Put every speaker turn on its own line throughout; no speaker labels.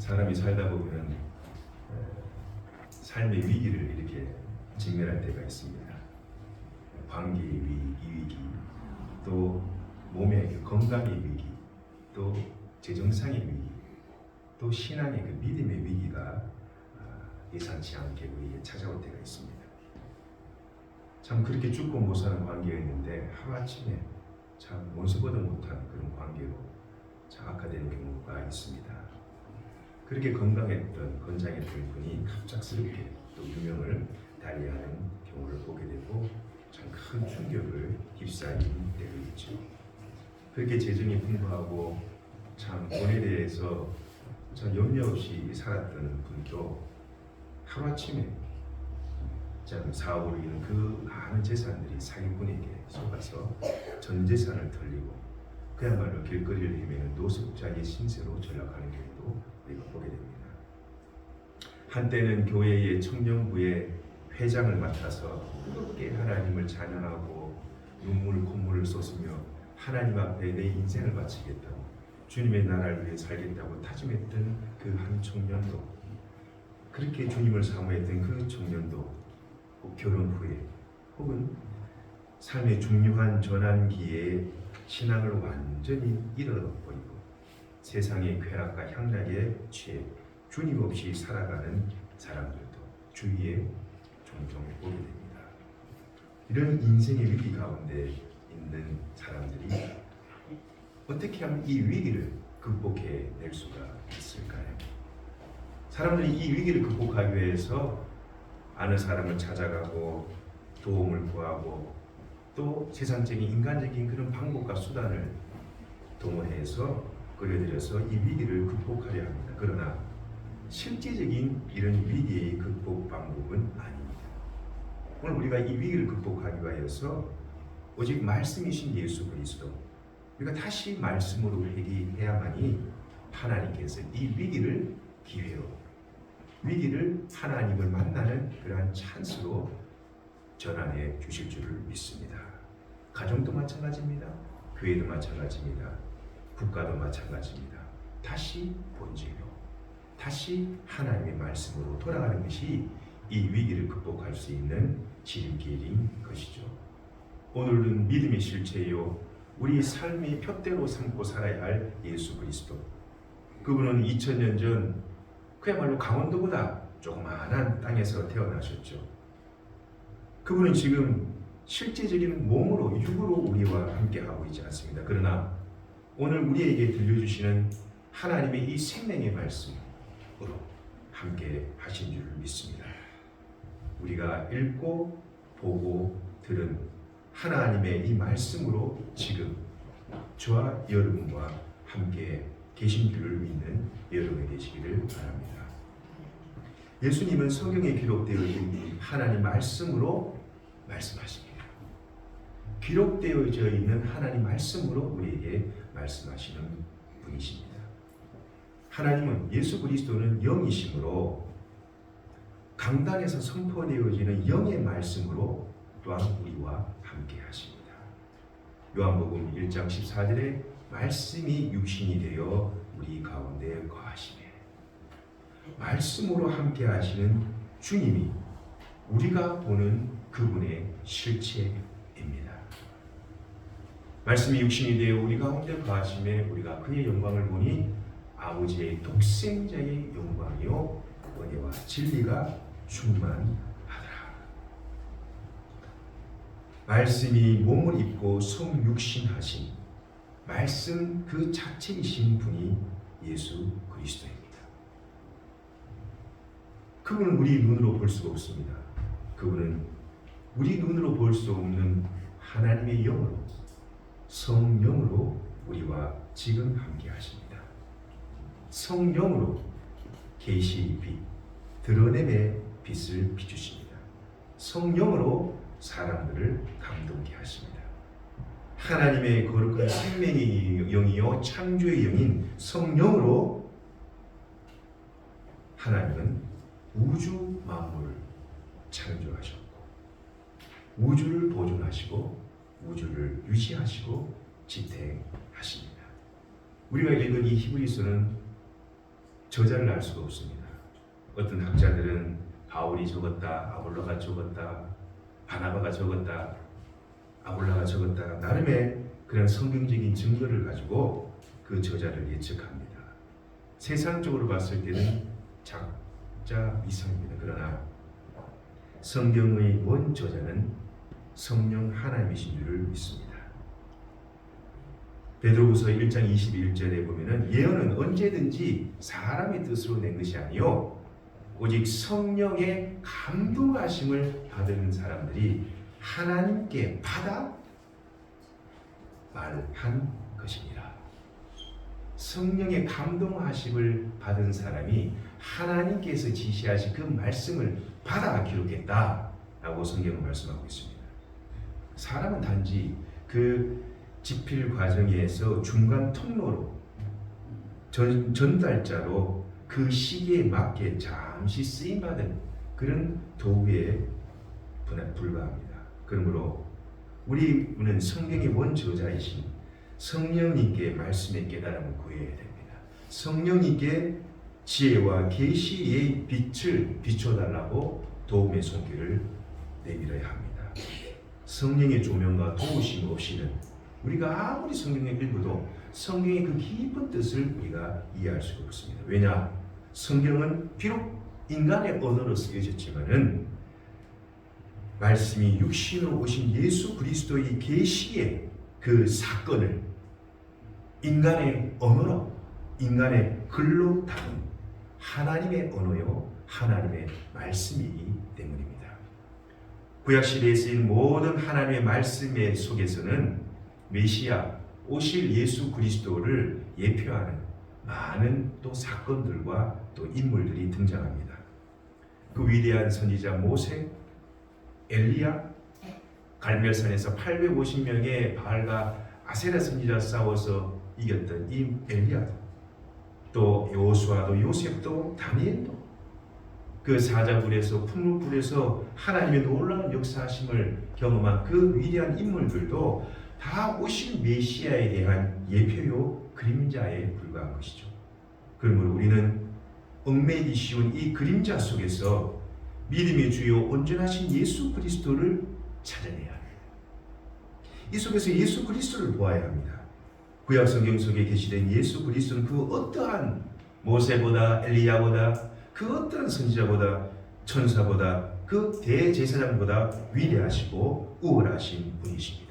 사람이 살다 보면 삶의 위기를 이렇게 직면할 때가 있습니다. 관계의 위기, 또 몸의 건강의 위기, 또 재정상의 위기, 또 신앙의 믿음의 위기가 예상치 않게 우리에게 찾아올 때가 있습니다. 참 그렇게 죽고 못 사는 관계였는데 하루아침에 참 원수보다 못한 그런 관계로 악화되는 경우가 있습니다. 그렇게 건장했던 분이 갑작스럽게 또 유명을 달리하는 경우를 보게 되고 참 큰 충격을 휩싸이게 되죠. 그렇게 재정이 풍부하고 참 돈에 대해서 참 염려 없이 살았던 분도 하루아침에 참 사업으로 인한 그 많은 재산들이 사기꾼에게 속아서 전 재산을 털리고 그야말로 길거리를 헤매는 노숙자의 신세로 전락하는 경우도 우리가 보게 됩니다. 한때는 교회의 청년부의 회장을 맡아서 뜨겁게 하나님을 찬양하고 콧물을 쏟으며 하나님 앞에 내 인생을 바치겠다고 주님의 나라를 위해 살겠다고 다짐했던 그 한 청년도, 그렇게 주님을 사모했던 그 청년도 결혼 후에 혹은 삶의 중요한 전환기에 신앙을 완전히 잃어버리고 세상의 쾌락과 향락에 취해 주님 없이 살아가는 사람들도 주위에 종종 보게 됩니다. 이런 인생의 위기 가운데 있는 사람들이 어떻게 하면 이 위기를 극복해낼 수가 있을까요? 사람들이 이 위기를 극복하기 위해서 아는 사람을 찾아가고 도움을 구하고 또 세상적인 인간적인 그런 방법과 수단을 동원해서 끌어들여서 이 위기를 극복하려 합니다. 그러나 실제적인 이런 위기의 극복 방법은 아닙니다. 오늘 우리가 이 위기를 극복하기 위해서 오직 말씀이신 예수 그리스도, 우리가 다시 말씀으로 회개해야만이 하나님께서 이 위기를 기회로, 위기를 하나님을 만나는 그러한 찬스로 전환해 주실 줄을 믿습니다. 가정도 마찬가지입니다. 교회도 마찬가지입니다. 국가도 마찬가지입니다. 다시 본질로, 다시 하나님의 말씀으로 돌아가는 것이 이 위기를 극복할 수 있는 지름길인 것이죠. 오늘은 믿음의 실체요, 우리 삶의 표대로 삼고 살아야 할 예수 그리스도. 그분은 2000년 전 그야말로 강원도보다 조그마한 땅에서 태어나셨죠. 그분은 지금 실제적인 몸으로, 육으로 우리와 함께하고 있지 않습니다. 그러나 오늘 우리에게 들려주시는 하나님의 이 생명의 말씀으로 함께 하신 줄을 믿습니다. 우리가 읽고 보고 들은 하나님의 이 말씀으로 지금 저와 여러분과 함께 계신 줄을 믿는 여러분이 되시기를 바랍니다. 예수님은 성경에 기록되어 있는 하나님 말씀으로 말씀하십니다. 기록되어져 있는 하나님 말씀으로 우리에게 말씀하시는 분이십니다. 하나님은, 예수 그리스도는 영이시므로 강단에서 선포되어지는 영의 말씀으로 또한 우리와 함께 하십니다. 요한복음 1장 14절에 말씀이 육신이 되어 우리 가운데 거하시네. 말씀으로 함께 하시는 주님이 우리가 보는 그분의 실체입니다. 말씀이 육신이 되어 우리 가운데 거하심에 우리가 그의 영광을 보니 아버지의 독생자의 영광이요 은혜와 진리가 충만하더라. 말씀이 몸을 입고 성육신하신 말씀 그 자체이신 분이 예수 그리스도입니다. 그분은 우리 눈으로 볼 수가 없습니다. 그분은 우리 눈으로 볼 수 없는 하나님의 영으로, 성령으로 우리와 지금 함께 하십니다. 성령으로 계시의 빛, 드러냄의 빛을 비추십니다. 성령으로 사람들을 감동케 하십니다. 하나님의 거룩한 생명의 영이요 창조의 영인 성령으로 하나님은 우주 만물을 창조하셨고 우주를 보존하시고 우주를 유지하시고 지탱하십니다. 우리가 읽은 이 히브리서는 저자를 알 수가 없습니다. 어떤 학자들은 바울이 적었다, 아볼로가 적었다, 바나바가 적었다, 아볼라가 적었다, 나름의 그런 성경적인 증거를 가지고 그 저자를 예측합니다. 세상적으로 봤을 때는 작자 미성입니다. 그러나 성경의 원 저자는 성령 하나님이신 줄을 믿습니다. 베드로후서 1장 21절에 보면은 예언은 언제든지 사람의 뜻으로 낸 것이 아니요 오직 성령의 감동하심을 받은 사람들이 하나님께 받아 말한 것입니다. 성령의 감동하심을 받은 사람이 하나님께서 지시하신 그 말씀을 받아 기록했다라고 성경은 말씀하고 있습니다. 사람은 단지 그 집필 과정에서 중간 통로로 전달자로 그 시기에 맞게 잠시 쓰임받은 그런 도구에 불과합니다. 그러므로 우리는 성경의 원저자이신 성령님께 말씀의 깨달음을 구해야 됩니다. 성령님께 지혜와 계시의 빛을 비춰달라고 도움의 손길을 내밀어야 합니다. 성령의 조명과 도우심 없이는 우리가 아무리 성경을 읽어도 성경의 그 깊은 뜻을 우리가 이해할 수가 없습니다. 왜냐? 성경은 비록 인간의 언어로 쓰여졌지만은 말씀이 육신으로 오신 예수 그리스도의 계시의 그 사건을 인간의 언어로, 인간의 글로 담은 하나님의 언어요, 하나님의 말씀이기 때문입니다. 구약시대에 쓰인 모든 하나님의 말씀의 속에서는 메시아, 오실 예수 그리스도를 예표하는 많은 또 사건들과 또 인물들이 등장합니다. 그 위대한 선지자 모세, 엘리야, 갈멜산에서 850명의 바알과 아세라 선지자 싸워서 이겼던 이 엘리야도, 또 여호수아도, 요셉도, 다니엘도, 그 사자굴에서 풍물불에서 하나님의 놀라운 역사하심을 경험한 그 위대한 인물들도 다 오실 메시아에 대한 예표요 그림자에 불과한 것이죠. 그러므로 우리는 얽매이기 쉬운 이 그림자 속에서 믿음의 주요 온전하신 예수 그리스도를 찾아내야 합니다. 이 속에서 예수 그리스도를 보아야 합니다. 구약 성경 속에 계시된 예수 그리스도는 그 어떠한 모세보다, 엘리야보다, 그 어떠한 선지자보다, 천사보다, 그 대제사장보다 위대하시고 우월하신 분이십니다.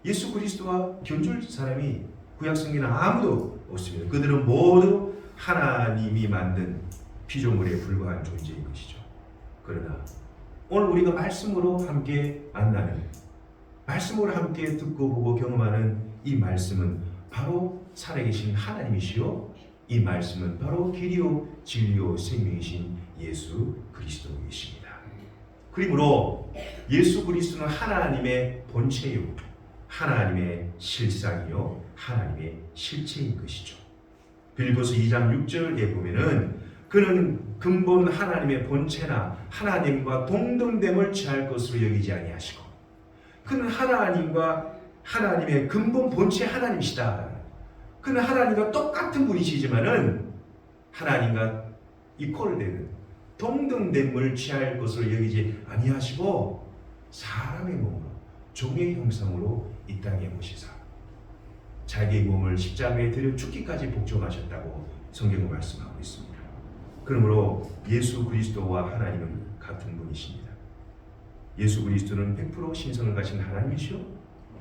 예수 그리스도와 견줄 사람이 구약 성경에는 아무도 없습니다. 그들은 모두 하나님이 만든 피조물에 불과한 존재인 것이죠. 그러나 오늘 우리가 말씀으로 함께 만나는, 말씀으로 함께 듣고 보고 경험하는 이 말씀은 바로 살아계신 하나님이시요, 이 말씀은 바로 길이요 진리요 생명이신 예수 그리스도이십니다. 그러므로 예수 그리스도는 하나님의 본체요, 하나님의 실상이요, 하나님의 실체인 것이죠. 빌립보서 2장 6절에 보면은 그는 근본 하나님의 본체나 하나님과 동등됨을 취할 것으로 여기지 아니하시고, 그는 하나님과 하나님의 근본 본체 하나님이시다. 그는 하나님과 똑같은 분이시지만은 하나님과 이퀄되는 동등됨을 취할 것으로 여기지 아니하시고 사람의 몸으로 종의 형상으로 이 땅에 오시사 자기의 몸을 십자가에 들여 죽기까지 복종하셨다고 성경은 말씀하고 있습니다. 그러므로 예수 그리스도와 하나님은 같은 분이십니다. 예수 그리스도는 100% 신성을 가진 하나님이시오,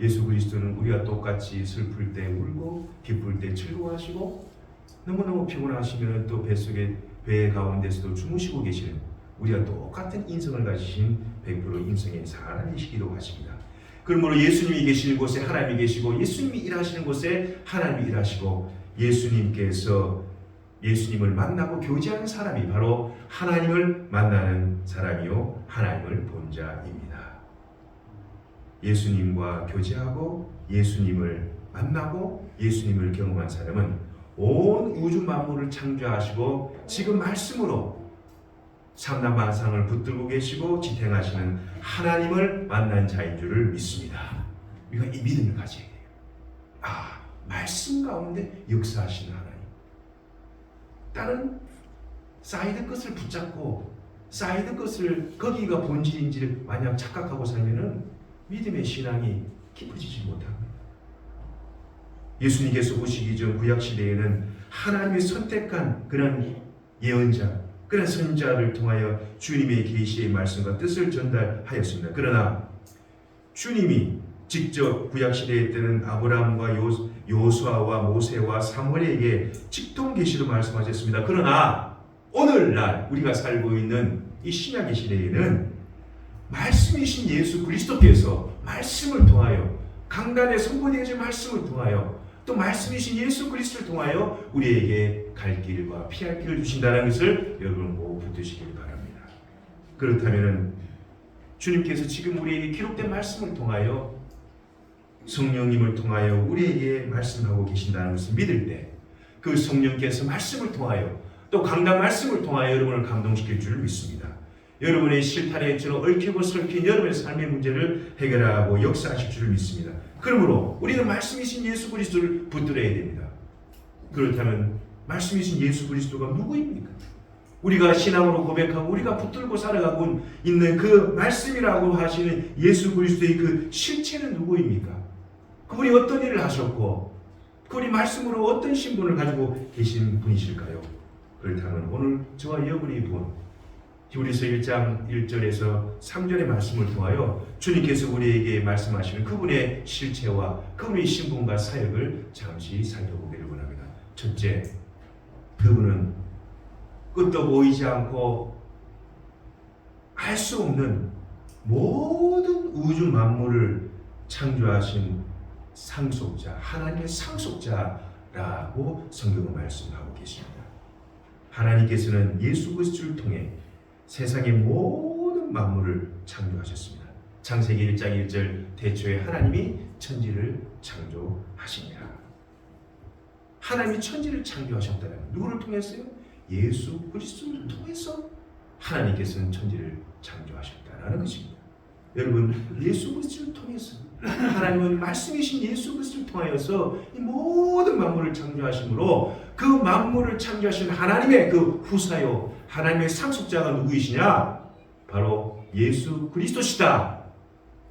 예수 그리스도는 우리와 똑같이 슬플 때 울고 기쁠 때 즐거워하시고 너무너무 피곤하시면 또 뱃속에 배 가운데서도 주무시고 계시는 우리와 똑같은 인성을 가지신 100% 인성의 사람이시기도 하십니다. 그러므로 예수님이 계시는 곳에 하나님이 계시고, 예수님이 일하시는 곳에 하나님이 일하시고, 예수님을 만나고 교제하는 사람이 바로 하나님을 만나는 사람이요, 하나님을 본 자입니다. 예수님과 교제하고 예수님을 만나고 예수님을 경험한 사람은 온 우주 만물을 창조하시고 지금 말씀으로 삼라만상을 붙들고 계시고 지탱하시는 하나님을 만난 자인 줄을 믿습니다. 우리가 이 믿음을 가져야 돼요. 말씀 가운데 역사하시는 하나님, 다른 사이드 것을 붙잡고 사이드 것을 거기가 본질인지를 마냥 착각하고 살면은 믿음의 신앙이 깊어지지 못합니다. 예수님께서 오시기 전 구약 시대에는 하나님이 선택한 그런 예언자, 그런 선자를 통하여 주님의 계시의 말씀과 뜻을 전달하였습니다. 그러나 주님이 직접 구약 시대에 때는 아브라함과 요수아와 모세와 사무엘에게 직통 계시로 말씀하셨습니다. 그러나 오늘날 우리가 살고 있는 이 신약의 시대에는 말씀이신 예수 그리스도께서 말씀을 통하여 강단에 선포되어진 말씀을 통하여 또 말씀이신 예수 그리스도를 통하여 우리에게 갈 길과 피할 길을 주신다는 것을 여러분 꼭 붙드시길 바랍니다. 그렇다면 주님께서 지금 우리에게 기록된 말씀을 통하여 성령님을 통하여 우리에게 말씀하고 계신다는 것을 믿을 때 그 성령께서 말씀을 통하여 또 강단 말씀을 통하여 여러분을 감동시킬 줄 믿습니다. 여러분의 실타래에 얽히고 설킨 여러분의 삶의 문제를 해결하고 역사하실 줄 믿습니다. 그러므로 우리는 말씀이신 예수 그리스도를 붙들어야 됩니다. 그렇다면 말씀이신 예수 그리스도가 누구입니까? 우리가 신앙으로 고백하고 우리가 붙들고 살아가고 있는 그 말씀이라고 하시는 예수 그리스도의 그 실체는 누구입니까? 그분이 어떤 일을 하셨고 그분이 말씀으로 어떤 신분을 가지고 계신 분이실까요? 그렇다면 오늘 저와 여러분이 본 히브리서 1장 1절에서 3절의 말씀을 통하여 주님께서 우리에게 말씀하시는 그분의 실체와 그분의 신분과 사역을 잠시 살펴보기를 원합니다. 첫째, 그분은 끝도 보이지 않고 알 수 없는 모든 우주 만물을 창조하신 상속자, 하나님의 상속자라고 성경은 말씀하고 계십니다. 하나님께서는 예수 그리스도를 통해 세상의 모든 만물을 창조하셨습니다. 창세기 1장 1절 태초에 하나님이 천지를 창조하시니라. 하나님이 천지를 창조하셨다는 누구를 통해서요? 예수 그리스도를 통해서 하나님께서는 천지를 창조하셨다라는 것입니다. 여러분, 예수 그리스도를 통해서 하나님은 말씀이신 예수 그리스도를 통하여서 이 모든 만물을 창조하심으로 그 만물을 창조하신 하나님의 그 후사요 하나님의 상속자가 누구이시냐? 바로 예수 그리스도시다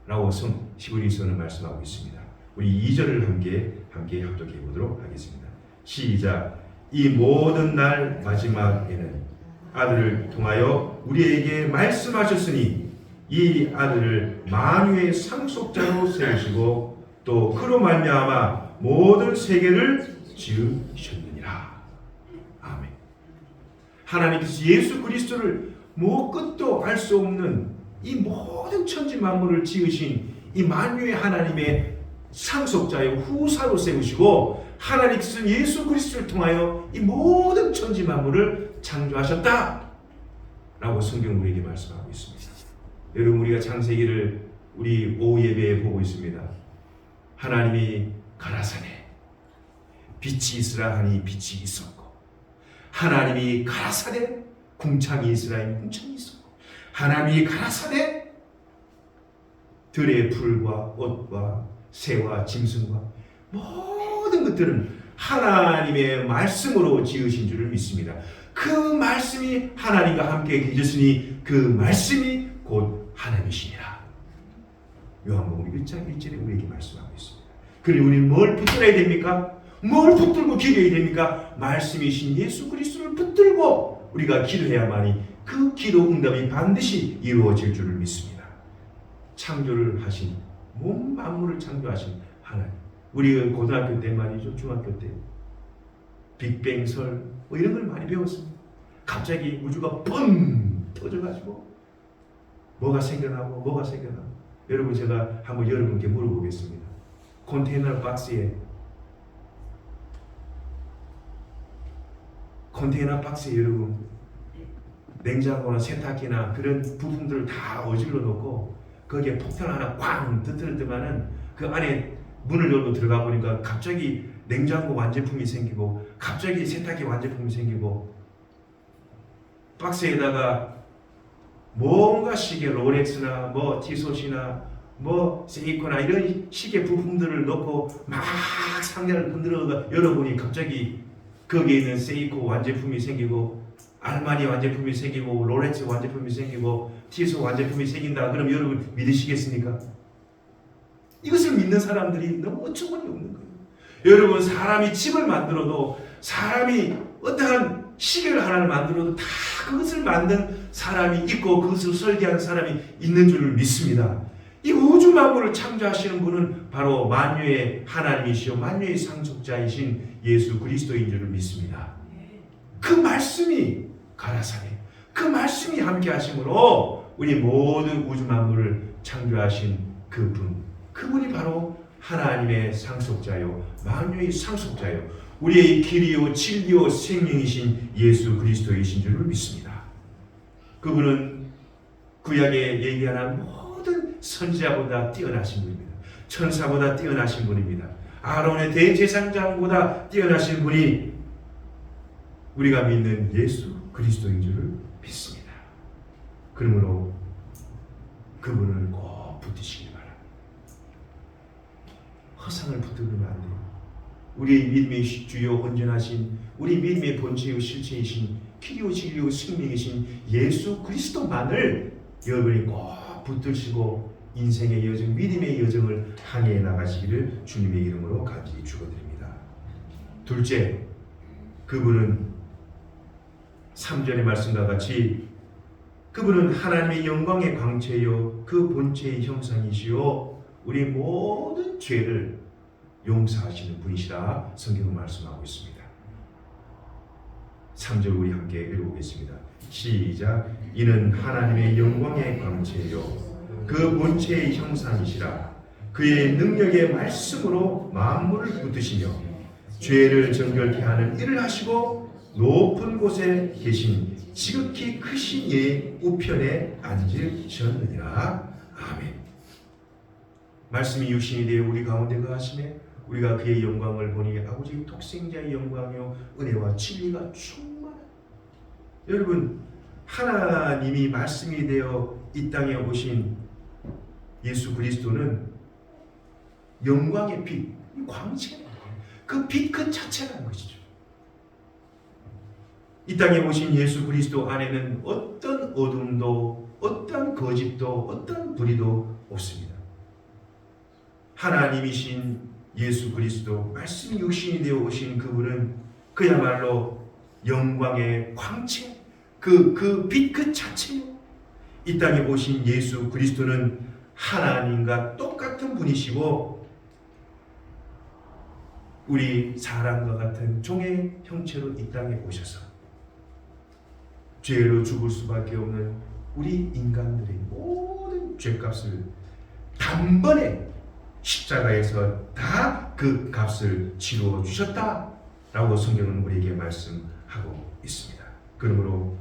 라고 히브리서는 말씀하고 있습니다. 우리 2절을 함께 합독해 보도록 하겠습니다. 시작. 이 모든 날 마지막에는 아들을 통하여 우리에게 말씀하셨으니 이 아들을 만유의 상속자로 세우시고 또 그로 말미암아 모든 세계를 지으셨느니라. 아멘. 하나님께서 예수 그리스도를 끝도 알 수 없는 이 모든 천지 만물을 지으신 이 만유의 하나님의 상속자의 후사로 세우시고 하나님께서는 예수 그리스도를 통하여 이 모든 천지 만물을 창조하셨다 라고 성경은 우리에게 말씀하고 있습니다. 여러분, 우리가 창세기를 우리 오후 예배에 보고 있습니다. 하나님이 가라사대 빛이 있으라 하니 빛이 있었고, 하나님이 가라사대 궁창이 있으라 하니 궁창이 있었고, 하나님이 가라사대 들의 풀과 옷과 새와 짐승과 모든 것들은 하나님의 말씀으로 지으신 줄을 믿습니다. 그 말씀이 하나님과 함께 계셨으니 그 말씀이 곧 하나님이시니라. 요한복음 1장 1절에 우리에게 말씀하고 있습니다. 그리고 우리는 뭘 붙들어야 됩니까? 뭘 붙들고 기도해야 됩니까? 말씀이신 예수 그리스도를 붙들고 우리가 기도해야만이 그 기도 응답이 반드시 이루어질 줄을 믿습니다. 창조를 하신 몸 만물을 창조하신 하나님. 우리 고등학교 때 말이죠, 중학교 때 빅뱅설 이런 걸 많이 배웠습니다. 갑자기 우주가 뻥 터져가지고 뭐가 생겨나고 여러분, 제가 한번 여러분께 물어보겠습니다. 컨테이너 박스에 여러분 냉장고나 세탁기나 그런 부품들을 다 어질러 놓고 거기에 폭탄 하나 꽝 터뜨렸더만은 그 안에 문을 열고 들어가 보니까 갑자기 냉장고 완제품이 생기고 갑자기 세탁기 완제품이 생기고 박스에다가 뭔가 시계 롤렉스나 뭐 티솥이나 뭐 세이코나 이런 시계 부품들을 넣고 막 상자를 흔들어 열어보니 갑자기 거기에 있는 세이코 완제품이 생기고 알마니 완제품이 생기고 롤렉스 완제품이 생기고 티소 완제품이 생긴다. 그럼 여러분 믿으시겠습니까? 이것을 믿는 사람들이 너무 어처구니 없는 거예요. 여러분, 사람이 집을 만들어도, 사람이 어떠한 시계를 하나를 만들어도 다 그것을 만든 사람이 있고 그것을 설계한 사람이 있는 줄 믿습니다. 이 우주 만물을 창조하시는 분은 바로 만유의 하나님이시요 만유의 상속자이신 예수 그리스도인 줄 믿습니다. 그 말씀이 가라사대, 그 말씀이 함께 하심으로 우리 모든 우주 만물을 창조하신 그분이 바로 하나님의 상속자요 만유의 상속자요 우리의 길이요 진리요 생명이신 예수 그리스도이신 줄 믿습니다. 그분은 구약에 얘기하는 모든 선지자보다 뛰어나신 분입니다. 천사보다 뛰어나신 분입니다. 아론의 대제사장보다 뛰어나신 분이 우리가 믿는 예수 그리스도인 줄 믿습니다. 그러므로 그분을 꼭 붙드시기 바랍니다. 허상을 붙들면 안 돼요. 우리의 믿음의 주요 온전하신, 우리 믿음의 본체요 실체이신, 길이요 진리요 생명이신 예수 그리스도만을 여러분이 꼭 붙드시고 인생의 여정, 믿음의 여정을 항해해 나가시기를 주님의 이름으로 간절히 축원드립니다. 둘째, 그분은 3절의 말씀과 같이 그분은 하나님의 영광의 광채요 그 본체의 형상이시요 우리 모든 죄를 용서하시는 분이시라 성경은 말씀하고 있습니다. 3절 우리 함께 읽어보겠습니다. 시작. 이는 하나님의 영광의 광채요 그 본체의 형상이시라. 그의 능력의 말씀으로 만물을 붙드시며 죄를 정결케 하는 일을 하시고 높은 곳에 계신 지극히 크신 이의 우편에 앉으셨느니라. 아멘. 말씀이 육신이 되어 우리 가운데 거하시매 우리가 그의 영광을 보니 아버지 독생자의 영광이요 은혜와 진리가 충만한. 여러분, 하나님이 말씀이 되어 이 땅에 오신 예수 그리스도는 영광의 빛, 광채, 그 빛 그 자체라는 것이죠. 이 땅에 오신 예수 그리스도 안에는 어떤 어둠도, 어떤 거짓도, 어떤 불의도 없습니다. 하나님이신 예수 그리스도, 말씀이 육신이 되어 오신 그분은 그야말로 영광의 광채, 그 빛 그 자체요. 이 땅에 오신 예수 그리스도는 하나님과 똑같은 분이시고 우리 사람과 같은 종의 형체로 이 땅에 오셔서 죄로 죽을 수밖에 없는 우리 인간들의 모든 죄값을 단번에 십자가에서 다 그 값을 치루어 주셨다라고 성경은 우리에게 말씀하고 있습니다. 그러므로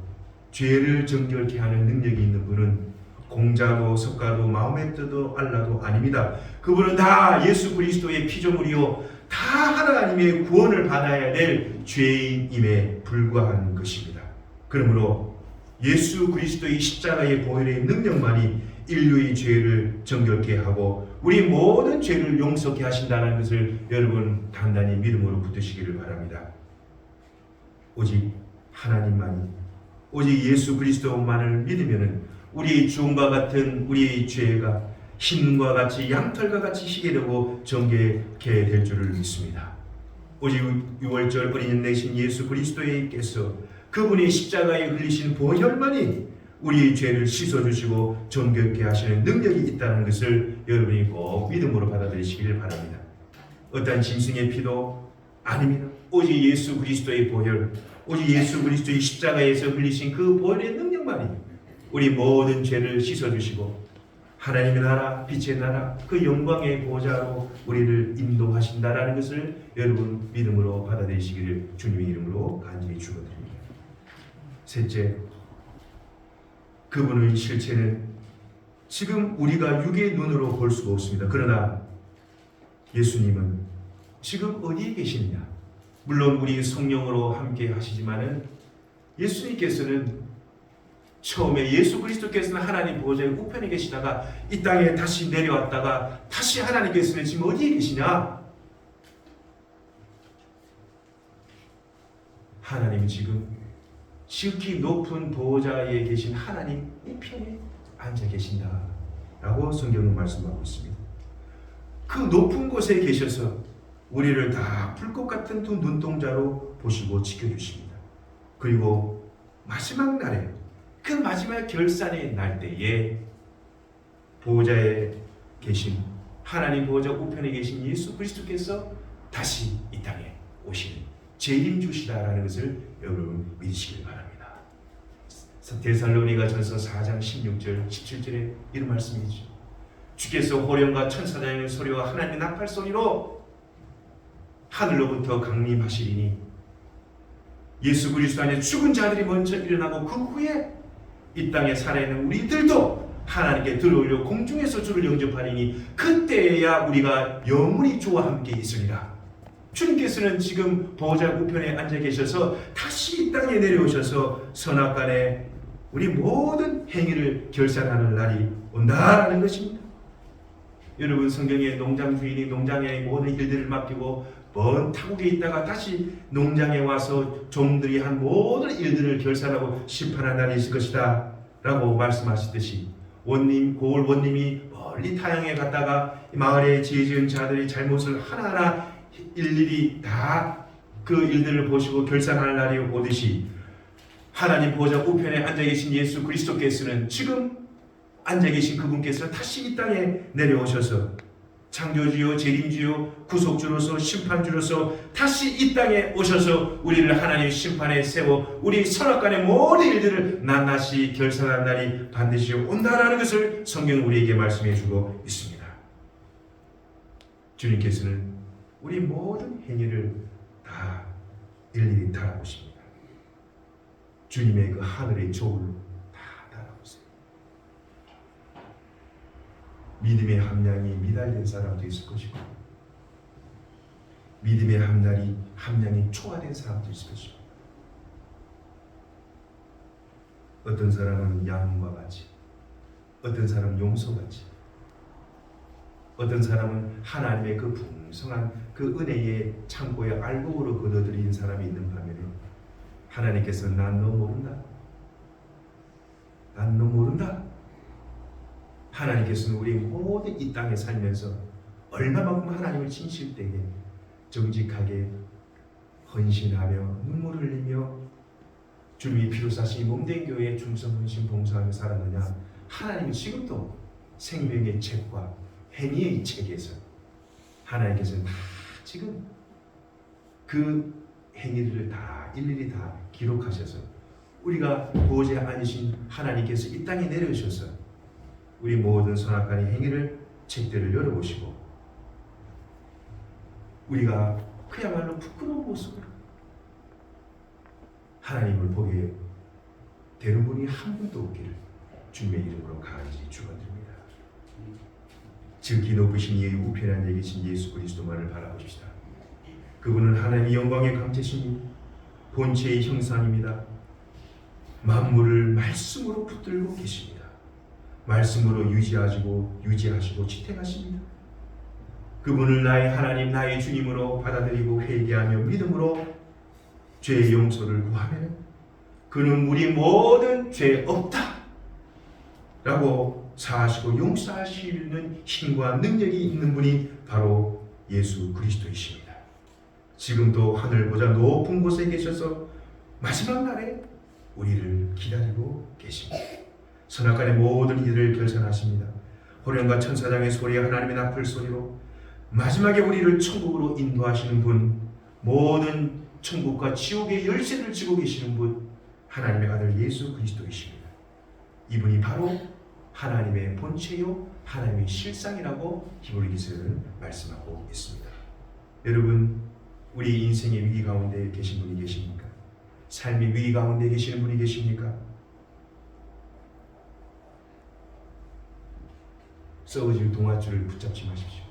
죄를 정결케 하는 능력이 있는 분은 공자도 석가도 마음의 뜻도 알라도 아닙니다. 그분은 다 예수 그리스도의 피조물이요 다 하나님의 구원을 받아야 될 죄인임에 불과한 것입니다. 그러므로 예수 그리스도의 십자가의 보혈의 능력만이 인류의 죄를 정결케 하고 우리 모든 죄를 용서케 하신다는 것을 여러분 단단히 믿음으로 붙드시기를 바랍니다. 오직 하나님만이, 오직 예수 그리스도만을 믿으면 우리의 주음과 같은 우리의 죄가 흰과 같이 양털과 같이 희게 되고 정결케 될 줄을 믿습니다. 오직 6월절 어린 내신 예수 그리스도께서 그분이 십자가에 흘리신 보혈만이 우리의 죄를 씻어주시고 정결케 하시는 능력이 있다는 것을 여러분이 꼭 믿음으로 받아들이시기를 바랍니다. 어떠한 짐승의 피도 아닙니다. 오직 예수 그리스도의 보혈, 오직 예수 그리스도의 십자가에서 흘리신 그 보혈의 능력만이 우리 모든 죄를 씻어주시고 하나님의 나라, 빛의 나라, 그 영광의 보좌로 우리를 인도하신다라는 것을 여러분 믿음으로 받아들이시기를 주님의 이름으로 간절히 축원드립니다. 셋째, 그분의 실체는 지금 우리가 육의 눈으로 볼 수가 없습니다. 그러나 예수님은 지금 어디에 계시느냐? 물론 우리 성령으로 함께 하시지만은 예수님께서는 처음에 예수 그리스도께서는 하나님 보좌의 우편에 계시다가 이 땅에 다시 내려왔다가 다시 하나님께서는 지금 어디에 계시냐? 하나님이 지금 지극히 높은 보좌에 계신 하나님 우편에 앉아 계신다라고 성경은 말씀하고 있습니다. 그 높은 곳에 계셔서 우리를 다 불꽃 같은 두 눈동자로 보시고 지켜주십니다. 그리고 마지막 날에, 그 마지막 결산의 날 때에 보좌에 계신 하나님 보좌 우편에 계신 예수 그리스도께서 다시 이 땅에 오시는 재림주시다라는 것을 여러분 믿으시길 바랍니다. 데살로니가 전서 4장 16절 17절에 이런 말씀이죠. 주께서 호령과 천사장의 소리와 하나님의 나팔 소리로 하늘로부터 강림하시리니 예수 그리스도 안에 죽은 자들이 먼저 일어나고 그 후에 이 땅에 살아있는 우리들도 하나님께 들어오려 공중에서 주를 영접하리니 그때야 우리가 영원히 주와 함께 있으리라. 주님께서는 지금 보좌 우편에 앉아 계셔서 다시 이 땅에 내려오셔서 선악간에 우리 모든 행위를 결산하는 날이 온다라는 것입니다. 여러분, 성경에 농장 주인이 농장의 모든 일들을 맡기고 먼 타국에 있다가 다시 농장에 와서 종들이 한 모든 일들을 결산하고 심판한 날이 있을 것이다 라고 말씀하시듯이 고을 원님이 멀리 타향에 갔다가 마을에 지혜 지은 자들이 잘못을 하나하나 일일이 다 그 일들을 보시고 결산할 날이 오듯이 하나님 보좌 우편에 앉아 계신 예수 그리스도께서는 지금 앉아 계신 그분께서 다시 이 땅에 내려오셔서 창조주요 재림주요 구속주로서 심판주로서 다시 이 땅에 오셔서 우리를 하나님 심판에 세워 우리 선악간의 모든 일들을 낱낱이 결산한 날이 반드시 온다라는 것을 성경은 우리에게 말씀해 주고 있습니다. 주님께서는 우리 모든 행위를 다 일일이 달아보십니다. 주님의 그 하늘의 저울로 다 달아보세요. 믿음의 함량이 미달된 사람도 있을 것이고 믿음의 함량이 초과된 사람도 있을 것이고 어떤 사람은 양과 같이, 어떤 사람은 용서같이, 어떤 사람은 하나님의 그 풍성한 그 은혜의 창고에 알곡으로 걷어들인 사람이 있는 반면에 하나님께서 난 너 모른다. 난 너 모른다. 하나님께서는 우리 모든 이 땅에 살면서 얼마만큼 하나님을 진실되게 정직하게 헌신하며 눈물을 흘리며 주님이 피로 사신 몸된 교회에 충성 헌신 봉사하며 살았느냐. 하나님은 지금도 생명의 책과 행위의 책에서 하나님께서는 다 지금 그 행위들을 다 일일이 다 기록하셔서 우리가 보좌에 앉으신 하나님께서 이 땅에 내려오셔서 우리 모든 선악간의 행위를 책들을 열어보시고 우리가 그야말로 부끄러운 모습으로 하나님을 보게 되는 분이 한 분도 없기를 주님의 이름으로 간절히 축원드립니다. 지극히 높으신 이의 우편에 앉아 계신 예수 그리스도만을 바라보십시다. 그분은 하나님의 영광의 강태신이 본체의 형상입니다. 만물을 말씀으로 붙들고 계십니다. 말씀으로 유지하시고 지탱하십니다. 그분을 나의 하나님 나의 주님으로 받아들이고 회개하며 믿음으로 죄의 용서를 구하면 그는 우리 모든 죄 없다 라고 사하시고 용서하시는 힘과 능력이 있는 분이 바로 예수 그리스도이십니다. 지금도 하늘 보좌 높은 곳에 계셔서 마지막 날에 우리를 기다리고 계십니다. 선악간의 모든 일을 결산하십니다. 호령과 천사장의 소리와 하나님의 나팔 소리로 마지막에 우리를 천국으로 인도하시는 분, 모든 천국과 지옥의 열쇠를 쥐고 계시는 분, 하나님의 아들 예수 그리스도이십니다. 이분이 바로 하나님의 본체요 하나님의 실상이라고 히브리서는 말씀하고 있습니다. 여러분, 우리 인생의 위기 가운데 계신 분이 계십니까? 삶의 위기 가운데 계시는 분이 계십니까? 썩어질 동아줄을 붙잡지 마십시오.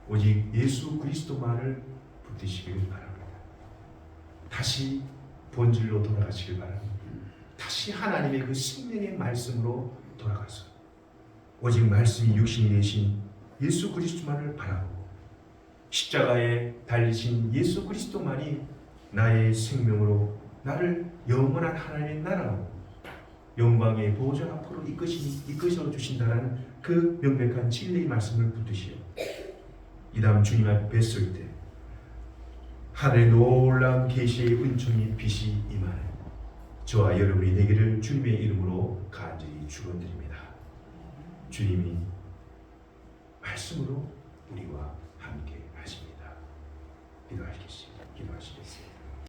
오직 예수 그리스도만을 붙드시기를 바랍니다. 다시 본질로 돌아가시길 바랍니다. 다시 하나님의 그 생명의 말씀으로 돌아가서 오직 말씀이 육신이 되신 예수 그리스도만을 바라보고 십자가에 달리신 예수 그리스도만이 나의 생명으로 나를 영원한 하나님의 나라로 영광의 보좌 앞으로 이끄셔 주신다는 그 명백한 진리의 말씀을 붙드시오. 이 다음 주님 앞에 뵀을 때 하늘의 놀라운 계시의 은총이 빛이 임하는 저와 여러분이 되기를 주님의 이름으로 간절히 축원드립니다. 주님이 말씀으로 우리와 함께 하십니다. 기도하시겠습니다.